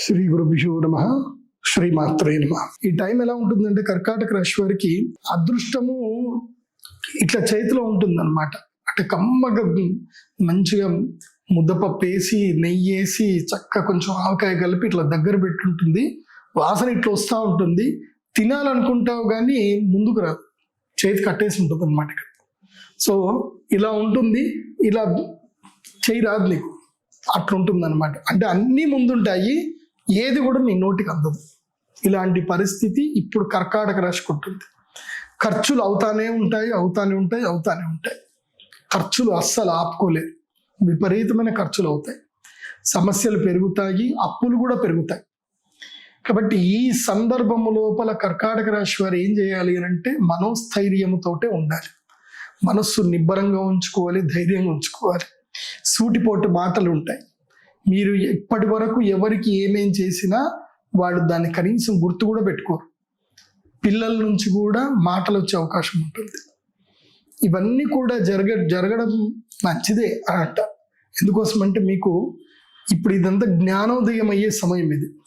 శ్రీ గురుభ్యో నమ. శ్రీమాత్రే నమ. ఈ టైం ఎలా ఉంటుందంటే కర్కాటక రాశి వారికి అదృష్టము ఇట్లా చేతిలో ఉంటుంది అనమాట. అంటే కమ్మగా మంచిగా ముద్దపప్పు వేసి నెయ్యి వేసి చక్కగా కొంచెం ఆవకాయ కలిపి ఇట్లా దగ్గర పెట్టుంటుంది. వాసన ఇట్లా వస్తూ ఉంటుంది. తినాలనుకుంటావు కానీ ముందుకు రాదు, చేతి కట్టేసి ఉంటుంది అనమాట ఇక్కడ. సో ఇలా ఉంటుంది, ఇలా చేయి రాదు నీకు, అట్లా ఉంటుంది అనమాట. అంటే అన్నీ ముందుంటాయి, ఏది కూడా నీ నోటికి అందదు. ఇలాంటి పరిస్థితి ఇప్పుడు కర్కాటక రాశికి ఉంటుంది. ఖర్చులు అవుతానే ఉంటాయి. ఖర్చులు అస్సలు ఆపుకోలేరు, విపరీతమైన ఖర్చులు అవుతాయి, సమస్యలు పెరుగుతాయి, అప్పులు కూడా పెరుగుతాయి. కాబట్టి ఈ సందర్భము లోపల కర్కాటక రాశి వారు ఏం చేయాలి అంటే మనోస్థైర్యముతోటే ఉండాలి. మనస్సు నిబ్బరంగా ఉంచుకోవాలి, ధైర్యంగా ఉంచుకోవాలి. సూటిపోటు మాటలు ఉంటాయి. మీరు ఇప్పటి వరకు ఎవరికి ఏమేం చేసినా వాళ్ళు దాన్ని కనీసం గుర్తు కూడా పెట్టుకోరు. పిల్లల నుంచి కూడా మాటలు వచ్చే అవకాశం ఉంటుంది. ఇవన్నీ కూడా జరగడం మంచిదే అని అంట. ఎందుకోసం అంటే మీకు ఇప్పుడు ఇదంతా జ్ఞానోదయం అయ్యే సమయం ఇది.